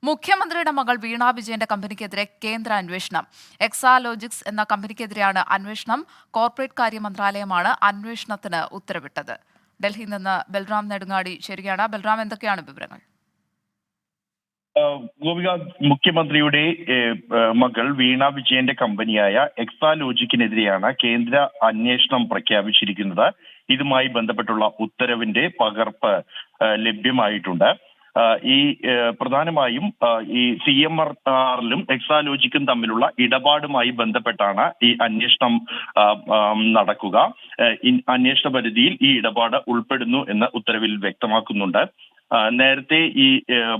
മുഖ്യമന്ത്രിയുടെ മകൾ വീണ വിജയന്റെ കമ്പനിക്കെതിരെ കേന്ദ്ര അന്വേഷണം. എക്സാലോജിക്സ് എന്ന കമ്പനിക്കെതിരെയാണ് അന്വേഷണം. കോർപ്പറേറ്റ് കാര്യ മന്ത്രാലയമാണ് അന്വേഷണത്തിന് ഉത്തരവിട്ടത്. ഡൽഹിയിൽ നിന്ന് ബൽറാം നെടുങ്ങാടി ചേരുകയാണ്. ബൽറാം, എന്തൊക്കെയാണ് വിവരങ്ങൾ? ഗോപിക, മുഖ്യമന്ത്രിയുടെ മകൾ വീണ വിജയന്റെ കമ്പനിയായ എക്സാലോജിക്കിനെതിരെയാണ് കേന്ദ്ര അന്വേഷണം പ്രഖ്യാപിച്ചിരിക്കുന്നത്. ഇതുമായി ബന്ധപ്പെട്ടുള്ള ഉത്തരവിന്റെ പകർപ്പ് ലഭ്യമായിട്ടുണ്ട്. ഈ പ്രധാനമായും ഈ CMRലും എക്സാലോജിക്കും തമ്മിലുള്ള ഇടപാടുമായി ബന്ധപ്പെട്ടാണ് ഈ അന്വേഷണം നടക്കുക. അന്വേഷണ പരിധിയിൽ ഈ ഇടപാട് ഉൾപ്പെടുന്നു എന്ന് ഉത്തരവിൽ വ്യക്തമാക്കുന്നുണ്ട്. നേരത്തെ ഈ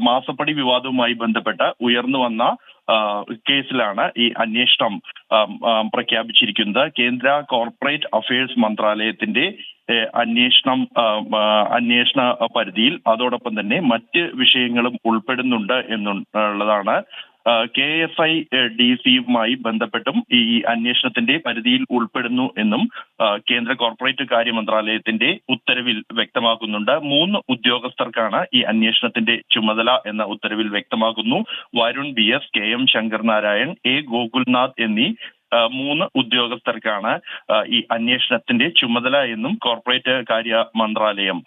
മാസപ്പടി വിവാദവുമായി ബന്ധപ്പെട്ട് ഉയർന്നു വന്ന കേസിലാണ് ഈ അന്വേഷണം പ്രഖ്യാപിച്ചിരിക്കുന്നത്. കേന്ദ്ര കോർപ്പറേറ്റ് അഫയേഴ്സ് മന്ത്രാലയത്തിന്റെ അന്വേഷണ പരിധിയിൽ അതോടൊപ്പം തന്നെ മറ്റ് വിഷയങ്ങളും ഉൾപ്പെടുന്നുണ്ട് എന്നുള്ളതാണ്. KSIDCയുമായി ബന്ധപ്പെട്ടും ഈ അന്വേഷണത്തിന്റെ പരിധിയിൽ ഉൾപ്പെടുന്നു എന്നും കേന്ദ്ര കോർപ്പറേറ്റ് കാര്യ മന്ത്രാലയത്തിന്റെ ഉത്തരവിൽ വ്യക്തമാക്കുന്നുണ്ട്. 3 ഉദ്യോഗസ്ഥർക്കാണ് ഈ അന്വേഷണത്തിന്റെ ചുമതല എന്ന ഉത്തരവിൽ വ്യക്തമാക്കുന്നു. വരുൺ BS, KM ശങ്കർ നാരായൺ, ഗോകുൽനാഥ് എന്നീ 3 ഉദ്യോഗസ്ഥർക്കാണ് ഈ അന്വേഷണത്തിന്റെ ചുമതല എന്നും കോർപ്പറേറ്റ് കാര്യ മന്ത്രാലയം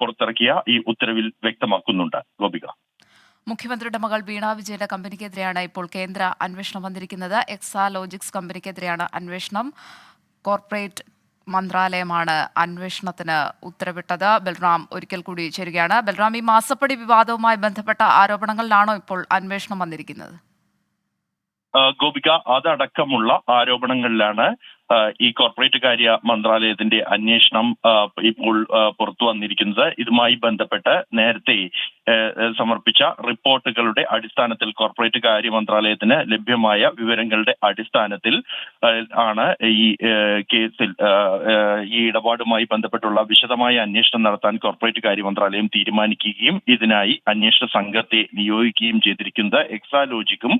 പുറത്തിറക്കിയ ഈ ഉത്തരവിൽ വ്യക്തമാക്കുന്നുണ്ട്. ഗോപിക, മുഖ്യമന്ത്രിയുടെ മകൾ വീണ വിജയന്റെ കമ്പനിക്കെതിരെയാണ് ഇപ്പോൾ കേന്ദ്ര അന്വേഷണം വന്നിരിക്കുന്നത്. എക്സാലോജിക്സ് കമ്പനിക്കെതിരെയാണ് അന്വേഷണം. കോർപ്പറേറ്റ് മന്ത്രാലയമാണ് അന്വേഷണത്തിന് ഉത്തരവിട്ടത്. ബൽറാം ഒരിക്കൽ കൂടി ചേരുകയാണ്. ബൽറാം, ഈ മാസപ്പടി വിവാദവുമായി ബന്ധപ്പെട്ട ആരോപണങ്ങളിലാണോ ഇപ്പോൾ അന്വേഷണം വന്നിരിക്കുന്നത്? ഗോപിക, അതടക്കമുള്ള ആരോപണങ്ങളിലാണ് ഈ കോർപ്പറേറ്റ് കാര്യ മന്ത്രാലയത്തിന്റെ അന്വേഷണം ഇപ്പോൾ പുറത്തു വന്നിരിക്കുന്നത്. ഇതുമായി ബന്ധപ്പെട്ട് നേരത്തെ സമർപ്പിച്ച റിപ്പോർട്ടുകളുടെ അടിസ്ഥാനത്തിൽ, കോർപ്പറേറ്റ് കാര്യ മന്ത്രാലയത്തിന് ലഭ്യമായ വിവരങ്ങളുടെ അടിസ്ഥാനത്തിൽ ആണ് ഈ കേസിൽ ഈ ഇടപാടുമായി ബന്ധപ്പെട്ടുള്ള വിശദമായ അന്വേഷണം നടത്താൻ കോർപ്പറേറ്റ് കാര്യ മന്ത്രാലയം തീരുമാനിക്കുകയും ഇതിനായി അന്വേഷണ സംഘത്തെ നിയോഗിക്കുകയും ചെയ്തിരിക്കുന്നത്. എക്സാലോജിക്കും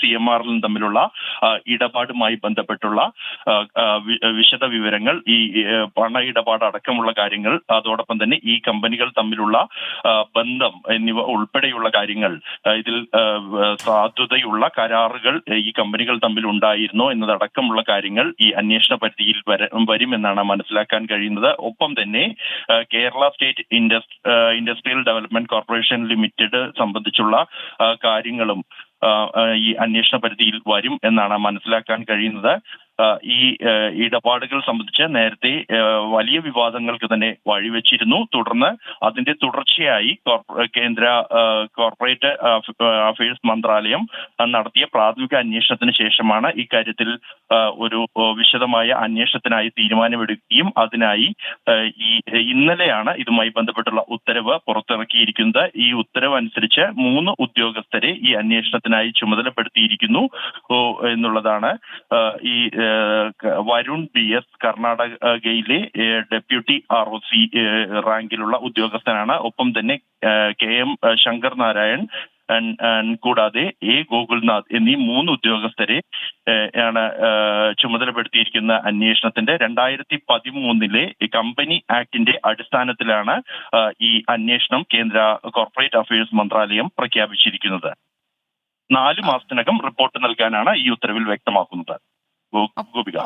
CMRലും തമ്മിലുള്ള ഇടപാടുമായി ബന്ധപ്പെട്ടുള്ള വിശദ വിവരങ്ങൾ, ഈ പണ ഇടപാട് അടക്കമുള്ള കാര്യങ്ങൾ, അതോടൊപ്പം തന്നെ ഈ കമ്പനികൾ തമ്മിലുള്ള ബന്ധം എന്നിവ ഉൾപ്പെടെയുള്ള കാര്യങ്ങൾ, ഇതിൽ സാധുതയുള്ള കരാറുകൾ ഈ കമ്പനികൾ തമ്മിൽ ഉണ്ടായിരുന്നോ എന്നതടക്കമുള്ള കാര്യങ്ങൾ ഈ അന്വേഷണ പരിധിയിൽ വരുമെന്നാണ് മനസ്സിലാക്കാൻ കഴിയുന്നത്. ഒപ്പം തന്നെ Kerala state industrial development corporation limited സംബന്ധിച്ചുള്ള കാര്യങ്ങളും ഈ അന്വേഷണ പരിധിയിൽ വരും എന്നാണ് മനസ്സിലാക്കാൻ കഴിയുന്നത്. ഈ ഇടപാടുകൾ സംബന്ധിച്ച് നേരത്തെ വലിയ വിവാദങ്ങൾക്ക് തന്നെ വഴിവെച്ചിരുന്നു. തുടർന്ന് അതിന്റെ തുടർച്ചയായി കേന്ദ്ര കോർപ്പറേറ്റ് അഫയേഴ്സ് മന്ത്രാലയം നടത്തിയ പ്രാഥമിക അന്വേഷണത്തിന് ശേഷമാണ് ഇക്കാര്യത്തിൽ ഒരു വിശദമായ അന്വേഷണത്തിനായി തീരുമാനമെടുക്കുകയും അതിനായി ഇന്നലെയാണ് ഇതുമായി ബന്ധപ്പെട്ടുള്ള ഉത്തരവ് പുറത്തിറക്കിയിരിക്കുന്നത്. ഈ ഉത്തരവ് അനുസരിച്ച് 3 ഉദ്യോഗസ്ഥരെ ഈ അന്വേഷണത്തിനായി ചുമതലപ്പെടുത്തിയിരിക്കുന്നു എന്നുള്ളതാണ്. ഈ വരുൺ BS കർണാടകയിലെ ഡെപ്യൂട്ടി ROC റാങ്കിലുള്ള ഉദ്യോഗസ്ഥനാണ്. ഒപ്പം തന്നെ KM ശങ്കർ നാരായൺ കൂടാതെ ഗോകുൽനാഥ് എന്നീ 3 ഉദ്യോഗസ്ഥരെ ആണ് ചുമതലപ്പെടുത്തിയിരിക്കുന്ന അന്വേഷണത്തിന്റെ. 2013 കമ്പനി ആക്ടിന്റെ അടിസ്ഥാനത്തിലാണ് ഈ അന്വേഷണം കേന്ദ്ര കോർപ്പറേറ്റ് അഫയേഴ്സ് മന്ത്രാലയം പ്രഖ്യാപിച്ചിരിക്കുന്നത്. 4 മാസത്തിനകം റിപ്പോർട്ട് നൽകാനാണ് ഈ ഉത്തരവിൽ വ്യക്തമാക്കുന്നത്.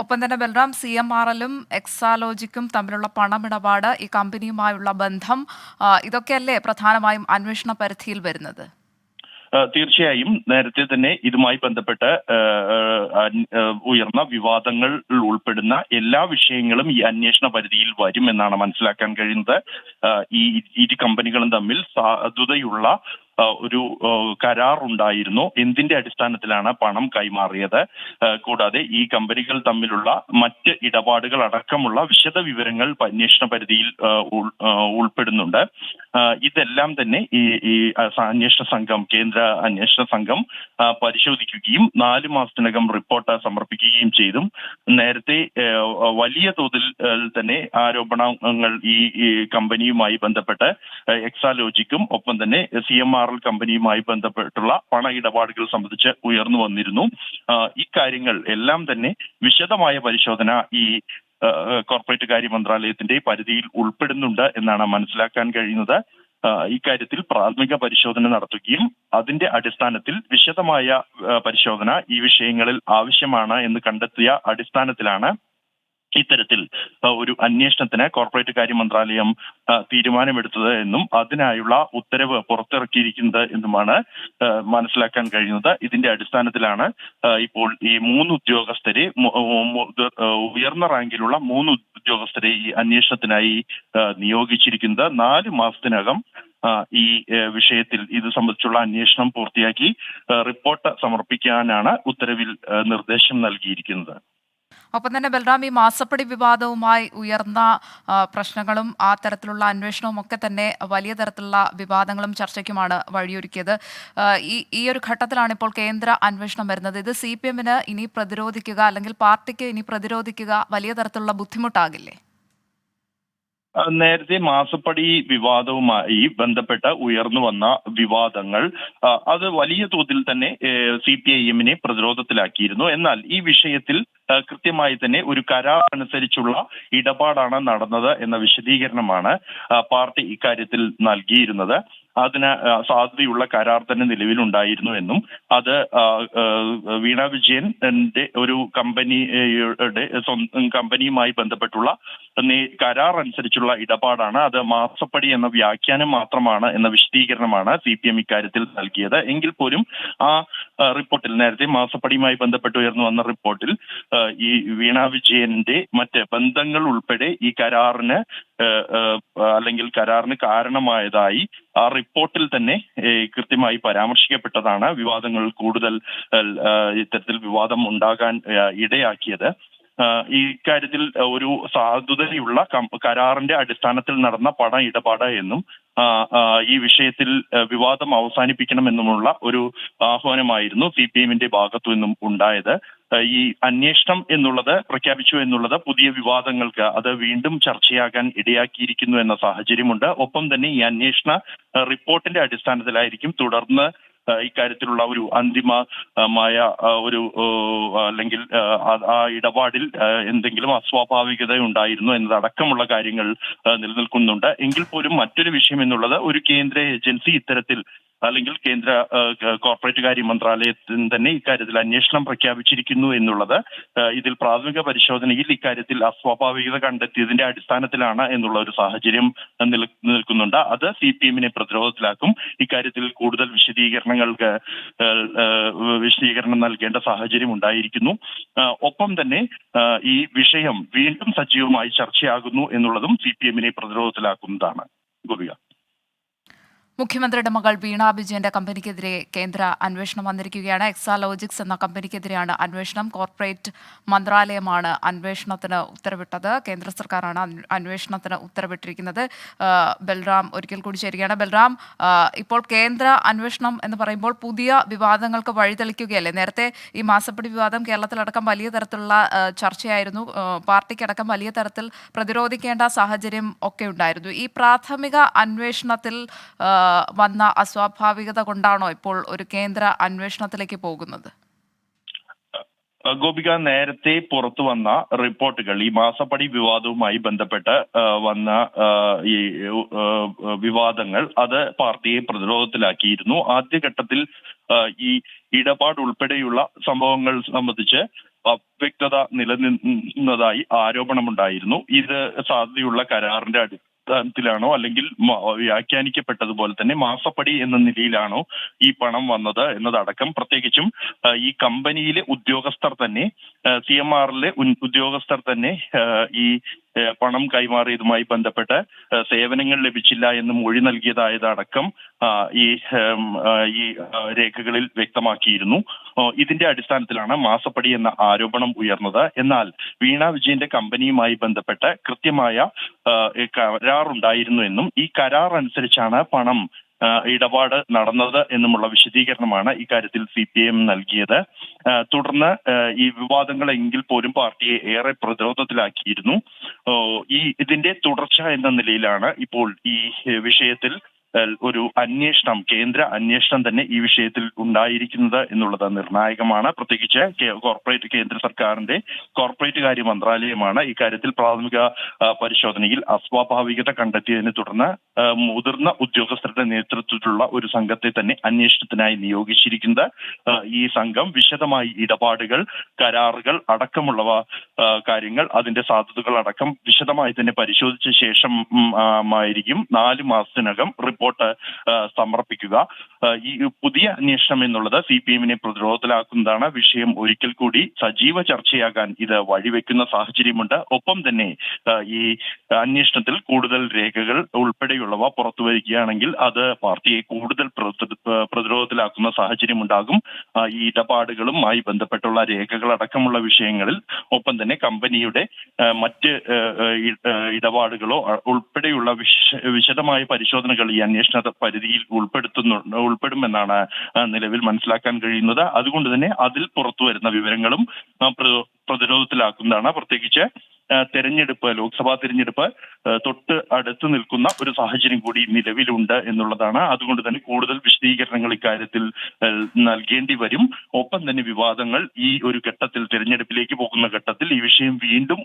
ഒപ്പം തന്നെ ബൽറാം, CMRലും എക്സാലോജിക്കും തമ്മിലുള്ള പണമിടപാട്, ഈ കമ്പനിയുമായുള്ള ബന്ധം, ഇതൊക്കെയല്ലേ പ്രധാനമായും അന്വേഷണ പരിധിയിൽ വരുന്നത്? തീർച്ചയായും നേരത്തെ തന്നെ ഇതുമായി ബന്ധപ്പെട്ട് ഉയർന്ന വിവാദങ്ങൾ ഉൾപ്പെടുന്ന എല്ലാ വിഷയങ്ങളും ഈ അന്വേഷണ പരിധിയിൽ വരും എന്നാണ് മനസ്സിലാക്കാൻ കഴിയുന്നത്. ഈ ഇരു കമ്പനികളും തമ്മിൽ സാധുതയുള്ള ഒരു കരാർ ഉണ്ടായിരുന്നു. എന്തിന്റെ അടിസ്ഥാനത്തിലാണ് പണം കൈമാറിയത്, കൂടാതെ ഈ കമ്പനികൾ തമ്മിലുള്ള മറ്റ് ഇടപാടുകൾ അടക്കമുള്ള വിശദ വിവരങ്ങൾ അന്വേഷണ പരിധിയിൽ ഉൾപ്പെടുന്നുണ്ട്. ഇതെല്ലാം തന്നെ ഈ അന്വേഷണ സംഘം, കേന്ദ്ര അന്വേഷണ സംഘം പരിശോധിക്കുകയും 4 മാസത്തിനകം റിപ്പോർട്ട് സമർപ്പിക്കുകയും ചെയ്തു. നേരത്തെ വലിയ തോതിൽ തന്നെ ആരോപണങ്ങൾ ഈ കമ്പനിയുമായി ബന്ധപ്പെട്ട് എക്സാലോജിക്കും ഒപ്പം തന്നെ CMR കമ്പനിയുമായി ബന്ധപ്പെട്ടുള്ള പണ ഇടപാടുകൾ സംബന്ധിച്ച് ഉയർന്നു വന്നിരുന്നു. ഇക്കാര്യങ്ങൾ എല്ലാം തന്നെ വിശദമായ പരിശോധന ഈ കോർപ്പറേറ്റ് കാര്യ മന്ത്രാലയത്തിന്റെ പരിധിയിൽ ഉൾപ്പെടുന്നുണ്ട് എന്നാണ് മനസ്സിലാക്കാൻ കഴിയുന്നത്. ഇക്കാര്യത്തിൽ പ്രാഥമിക പരിശോധന നടത്തുകയും അതിന്റെ അടിസ്ഥാനത്തിൽ വിശദമായ പരിശോധന ഈ വിഷയങ്ങളിൽ ആവശ്യമാണ് എന്ന് കണ്ടെത്തിയ അടിസ്ഥാനത്തിലാണ് ഇത്തരത്തിൽ ഒരു അന്വേഷണത്തിന് കോർപ്പറേറ്റ് കാര്യ മന്ത്രാലയം തീരുമാനമെടുത്തത് എന്നും അതിനായുള്ള ഉത്തരവ് പുറത്തിറക്കിയിരിക്കുന്നത് എന്നുമാണ് മനസ്സിലാക്കാൻ കഴിയുന്നത്. ഇതിന്റെ അടിസ്ഥാനത്തിലാണ് ഇപ്പോൾ ഈ 3 ഉദ്യോഗസ്ഥരെ ഉയർന്ന റാങ്കിലുള്ള 3 ഉദ്യോഗസ്ഥരെ ഈ അന്വേഷണത്തിനായി നിയോഗിച്ചിരിക്കുന്നത്. 4 മാസത്തിനകം ഈ വിഷയത്തിൽ ഇത് സംബന്ധിച്ചുള്ള അന്വേഷണം പൂർത്തിയാക്കി റിപ്പോർട്ട് സമർപ്പിക്കാനാണ് ഉത്തരവിൽ നിർദ്ദേശം നൽകിയിരിക്കുന്നത്. ഒപ്പം തന്നെ ബൽറാം, ഈ മാസപ്പടി വിവാദവുമായി ഉയർന്ന പ്രശ്നങ്ങളും ആ തരത്തിലുള്ള അന്വേഷണവും ഒക്കെ തന്നെ വലിയ തരത്തിലുള്ള വിവാദങ്ങളും ചർച്ചയ്ക്കുമാണ് വഴിയൊരുക്കിയത്. ഈ ഒരു ഘട്ടത്തിലാണ് ഇപ്പോൾ കേന്ദ്ര അന്വേഷണം വരുന്നത്. ഇത് CPM-ന് ഇനി പ്രതിരോധിക്കുക, അല്ലെങ്കിൽ പാർട്ടിക്ക് ഇനി പ്രതിരോധിക്കുക വലിയ തരത്തിലുള്ള ബുദ്ധിമുട്ടാകില്ലേ? നേരത്തെ മാസപ്പടി വിവാദവുമായി ബന്ധപ്പെട്ട് ഉയർന്നു വന്ന വിവാദങ്ങൾ അത് വലിയ തോതിൽ തന്നെ CPIM-നെ പ്രതിരോധത്തിലാക്കിയിരുന്നു. എന്നാൽ ഈ വിഷയത്തിൽ കൃത്യമായി തന്നെ ഒരു കരാർ അനുസരിച്ചുള്ള ഇടപാടാണ് നടന്നത് എന്ന വിശദീകരണമാണ് പാർട്ടി ഇക്കാര്യത്തിൽ നൽകിയിരുന്നത്. അതിന് സാധ്യതയുള്ള കരാർ തന്നെ നിലവിലുണ്ടായിരുന്നു എന്നും അത് വീണ വിജയന്റെ ഒരു കമ്പനിയുമായി ബന്ധപ്പെട്ടുള്ള കരാർ അനുസരിച്ചുള്ള ഇടപാടാണ്, അത് മാസപ്പടി എന്ന വ്യാഖ്യാനം മാത്രമാണ് എന്ന വിശദീകരണമാണ് CPM ഇക്കാര്യത്തിൽ നൽകിയത്. എങ്കിൽ പോലും ആ റിപ്പോർട്ടിൽ, നേരത്തെ മാസപ്പടിയുമായി ബന്ധപ്പെട്ട് ഉയർന്നു വന്ന റിപ്പോർട്ടിൽ ഈ വീണ വിജയന്റെ മറ്റ് ബന്ധങ്ങൾ ഉൾപ്പെടെ ഈ കരാറിന് അല്ലെങ്കിൽ കരാറിന് കാരണമായതായി ആ റിപ്പോർട്ടിൽ തന്നെ കൃത്യമായി പരാമർശിക്കപ്പെട്ടതാണ് വിവാദങ്ങൾ കൂടുതൽ ഇത്തരത്തിൽ വിവാദം ഉണ്ടാകാൻ ഇടയാക്കിയത്. ഈ കാര്യത്തിൽ ഒരു സാധുതയുള്ള കരാറിന്റെ അടിസ്ഥാനത്തിൽ നടന്ന പണ ഇടപാട് എന്നും ഈ വിഷയത്തിൽ വിവാദം അവസാനിപ്പിക്കണമെന്നുമുള്ള ഒരു ആഹ്വാനമായിരുന്നു CPM-ന്റെ ഭാഗത്തു നിന്നും ഉണ്ടായത്. ഈ അന്വേഷണം എന്നുള്ളത് പ്രഖ്യാപിച്ചു എന്നുള്ളത് പുതിയ വിവാദങ്ങൾക്ക് അത് വീണ്ടും ചർച്ചയാകാൻ ഇടയാക്കിയിരിക്കുന്നു എന്ന സാഹചര്യമുണ്ട്. ഒപ്പം തന്നെ ഈ അന്വേഷണ റിപ്പോർട്ടിന്റെ അടിസ്ഥാനത്തിലായിരിക്കും തുടർന്ന് ഇക്കാര്യത്തിലുള്ള ഒരു അന്തിമമായ ഒരു അല്ലെങ്കിൽ ആ ഇടപാടിൽ എന്തെങ്കിലും അസ്വാഭാവികത ഉണ്ടായിരുന്നു എന്നതടക്കമുള്ള കാര്യങ്ങൾ നിലനിൽക്കുന്നുണ്ട്. എങ്കിൽ പോലും മറ്റൊരു വിഷയം എന്നുള്ളത് ഒരു കേന്ദ്ര ഏജൻസി ഇത്തരത്തിൽ അല്ലെങ്കിൽ കേന്ദ്ര കോർപ്പറേറ്റ് കാര്യ മന്ത്രാലയത്തിന് തന്നെ ഇക്കാര്യത്തിൽ അന്വേഷണം പ്രഖ്യാപിച്ചിരിക്കുന്നു എന്നുള്ളത് ഇതിൽ പ്രാഥമിക പരിശോധനയിൽ ഇക്കാര്യത്തിൽ അസ്വാഭാവികത കണ്ടെത്തിയതിന്റെ അടിസ്ഥാനത്തിലാണ് എന്നുള്ള ഒരു സാഹചര്യം നിലനിൽക്കുന്നുണ്ട്. അത് CPM-നെ പ്രതിരോധത്തിലാക്കും. ഇക്കാര്യത്തിൽ കൂടുതൽ വിശദീകരണം നൽകേണ്ട സാഹചര്യം ഉണ്ടായിരിക്കുന്നു. ഒപ്പം തന്നെ ഈ വിഷയം വീണ്ടും സജീവമായി ചർച്ചയാകുന്നു എന്നുള്ളതും CPM-നെ പ്രതിരോധത്തിലാക്കുന്നതാണ്. ഗോപിക. മുഖ്യമന്ത്രിയുടെ മകൾ വീണ വിജയന്റെ കമ്പനിക്കെതിരെ കേന്ദ്ര അന്വേഷണം വന്നിരിക്കുകയാണ്. എക്സാലോജിക്സ് എന്ന കമ്പനിക്കെതിരെയാണ് അന്വേഷണം. കോർപ്പറേറ്റ് മന്ത്രാലയമാണ് അന്വേഷണത്തിന് ഉത്തരവിട്ടത്. കേന്ദ്ര സർക്കാരാണ് അന്വേഷണത്തിന് ഉത്തരവിട്ടിരിക്കുന്നത്. ബൽറാം ഒരിക്കൽ കൂടി ചേരുകയാണ്. ബൽറാം, ഇപ്പോൾ കേന്ദ്ര അന്വേഷണം എന്ന് പറയുമ്പോൾ പുതിയ വിവാദങ്ങൾക്ക് വഴിതെളിക്കുകയല്ലേ? നേരത്തെ ഈ മാസപ്പടി വിവാദം കേരളത്തിലടക്കം വലിയ തരത്തിലുള്ള ചർച്ചയായിരുന്നു. പാർട്ടിക്കടക്കം വലിയ തരത്തിൽ പ്രതിരോധിക്കേണ്ട സാഹചര്യം ഒക്കെ ഉണ്ടായിരുന്നു. ഈ പ്രാഥമിക അന്വേഷണത്തിൽ വന്ന അസ്വാഭാവികത കൊണ്ടാണോ ഇപ്പോൾ ഒരു കേന്ദ്ര അന്വേഷണത്തിലേക്ക് പോകുന്നത്? ഗോപിക, നേരത്തെ പുറത്തു വന്ന റിപ്പോർട്ടുകൾ ഈ മാസപ്പടി വിവാദവുമായി ബന്ധപ്പെട്ട് വന്ന ഈ വിവാദങ്ങൾ അത് പാർട്ടിയെ പ്രതിരോധത്തിലാക്കിയിരുന്നു. ആദ്യഘട്ടത്തിൽ ഈ ഇടപാട് ഉൾപ്പെടെയുള്ള സംഭവങ്ങൾ സംബന്ധിച്ച് അവ്യക്തത നിലനിന്നതായി ആരോപണമുണ്ടായിരുന്നു. ഇത് സാധ്യതയുള്ള കരാറിന്റെ അടിസ്ഥാനത്തിലാണോ അല്ലെങ്കിൽ വ്യാഖ്യാനിക്കപ്പെട്ടതുപോലെ തന്നെ മാസപ്പടി എന്ന നിലയിലാണോ ഈ പണം വന്നത് എന്നതടക്കം, പ്രത്യേകിച്ചും ഈ കമ്പനിയിലെ ഉദ്യോഗസ്ഥർ തന്നെ CMR-ലെ ഉദ്യോഗസ്ഥർ തന്നെ ഈ പണം കൈമാറിയതുമായി ബന്ധപ്പെട്ട് സേവനങ്ങൾ ലഭിച്ചില്ല എന്ന് മൊഴി നൽകിയതായതടക്കം ഈ രേഖകളിൽ വ്യക്തമാക്കിയിരുന്നു. ഇതിന്റെ അടിസ്ഥാനത്തിലാണ് മാസപ്പടി എന്ന ആരോപണം ഉയർന്നത്. എന്നാൽ വീണ വിജയന്റെ കമ്പനിയുമായി ബന്ധപ്പെട്ട് കൃത്യമായ കരാറുണ്ടായിരുന്നു എന്നും ഈ കരാർ അനുസരിച്ചാണ് പണം ഇടപാട് നടന്നത് എന്നുമുള്ള വിശദീകരണമാണ് ഇക്കാര്യത്തിൽ CPM നൽകിയത്. തുടർന്ന് ഈ വിവാദങ്ങൾ എങ്കിൽ പോലും പാർട്ടിയെ ഏറെ പ്രതിരോധത്തിലാക്കിയിരുന്നു. ഇതിന്റെ തുടർച്ച എന്ന നിലയിലാണ് ഇപ്പോൾ ഈ വിഷയത്തിൽ ഒരു അന്വേഷണം, കേന്ദ്ര അന്വേഷണം തന്നെ ഈ വിഷയത്തിൽ ഉണ്ടായിരിക്കുന്നത് എന്നുള്ളത് നിർണായകമാണ്. പ്രത്യേകിച്ച് കേന്ദ്ര സർക്കാരിന്റെ കോർപ്പറേറ്റ് കാര്യ മന്ത്രാലയമാണ് ഇക്കാര്യത്തിൽ പ്രാഥമിക പരിശോധനയിൽ അസ്വാഭാവികത കണ്ടെത്തിയതിനെ തുടർന്ന് മുതിർന്ന ഉദ്യോഗസ്ഥരുടെ നേതൃത്വത്തിലുള്ള ഒരു സംഘത്തെ തന്നെ അന്വേഷണത്തിനായി നിയോഗിച്ചിരിക്കുന്നത്. ഈ സംഘം വിശദമായി ഇടപാടുകൾ, കരാറുകൾ അടക്കമുള്ളവ കാര്യങ്ങൾ, അതിന്റെ സാധ്യതകൾ അടക്കം വിശദമായി തന്നെ പരിശോധിച്ച ശേഷം ആയിരിക്കും 4 മാസത്തിനകം റിപ്പോർട്ട് സമർപ്പിക്കുക. ഈ പുതിയ അന്വേഷണം എന്നുള്ളത് CPM-നെ പ്രതിരോധത്തിലാക്കുന്നതാണ്. വിഷയം ഒരിക്കൽ കൂടി സജീവ ചർച്ചയാകാൻ ഇത് വഴിവെക്കുന്ന സാഹചര്യമുണ്ട്. ഒപ്പം തന്നെ ഈ അന്വേഷണത്തിൽ കൂടുതൽ രേഖകൾ ഉൾപ്പെടെയുള്ളവ പുറത്തു വരികയാണെങ്കിൽ അത് പാർട്ടിയെ കൂടുതൽ പ്രതിരോധത്തിലാക്കുന്ന സാഹചര്യമുണ്ടാകും. ഈ ഇടപാടുകളുമായി ബന്ധപ്പെട്ടുള്ള രേഖകൾ അടക്കമുള്ള വിഷയങ്ങളിൽ, ഒപ്പം തന്നെ കമ്പനിയുടെ മറ്റ് ഇടപാടുകളോ ഉൾപ്പെടെയുള്ള വിശദമായ പരിശോധനകൾ ഈ അന്വേഷണ പരിധിയിൽ ഉൾപ്പെടുമെന്നാണ് നിലവിൽ മനസ്സിലാക്കാൻ കഴിയുന്നത്. അതുകൊണ്ട് തന്നെ അതിൽ പുറത്തു വരുന്ന വിവരങ്ങളും പ്രതിരോധത്തിലാക്കുന്നതാണ്. പ്രത്യേകിച്ച് ലോക്സഭാ തെരഞ്ഞെടുപ്പ് തൊട്ട് അടുത്ത് നിൽക്കുന്ന ഒരു സാഹചര്യം കൂടി നിലവിലുണ്ട് എന്നുള്ളതാണ്. അതുകൊണ്ട് തന്നെ കൂടുതൽ വിശദീകരണങ്ങൾ ഇക്കാര്യത്തിൽ നൽകേണ്ടി വരും. ഒപ്പം തന്നെ വിവാദങ്ങൾ ഈ ഒരു ഘട്ടത്തിൽ, തെരഞ്ഞെടുപ്പിലേക്ക് പോകുന്ന ഘട്ടത്തിൽ ഈ വിഷയം വീണ്ടും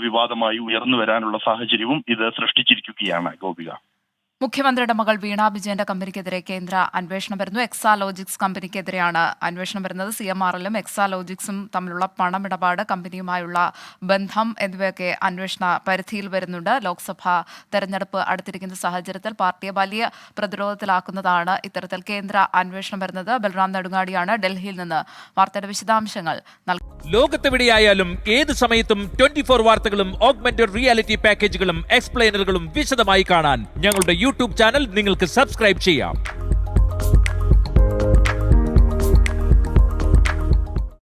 വിവാദമായി ഉയർന്നു വരാനുള്ള സാഹചര്യവും ഇത് സൃഷ്ടിച്ചിരിക്കുകയാണ്. ഗോപിക, മുഖ്യമന്ത്രിയുടെ മകൾ വീണ വിജയന്റെ കമ്പനിക്കെതിരെ കേന്ദ്ര അന്വേഷണം വരുന്നു. എക്സാലോജിക്സ് കമ്പനിക്കെതിരെയാണ് അന്വേഷണം വരുന്നത്. CMRL-ഉം എക്സാലോജിക്സും തമ്മിലുള്ള പണമിടപാട്, കമ്പനിയുമായുള്ള ബന്ധം എന്നിവയൊക്കെ അന്വേഷണ പരിധിയിൽ വരുന്നുണ്ട്. ലോക്സഭാ തെരഞ്ഞെടുപ്പ് അടുത്തിരിക്കുന്ന സാഹചര്യത്തിൽ പാർട്ടിയെ വലിയ പ്രതിരോധത്തിലാക്കുന്നതാണ് ഇത്തരത്തിൽ കേന്ദ്ര അന്വേഷണം വരുന്നത്. ബൽറാം നെടുങ്ങാടിയാണ് ഡൽഹിയിൽ നിന്ന് വാർത്തയുടെ വിശദാംശങ്ങൾ നൽകുന്നത്. ലോകത്തെവിടെയായാലും ഏത് സമയത്തും 24 വാർത്തകളും ഓഗ്മെന്റഡ് റിയാലിറ്റി പാക്കേജുകളും എക്സ്പ്ലെയിനറുകളും വിശദമായി കാണാൻ ഞങ്ങളുടെ യൂട്യൂബ് ചാനൽ നിങ്ങൾക്ക് സബ്സ്ക്രൈബ് ചെയ്യാം.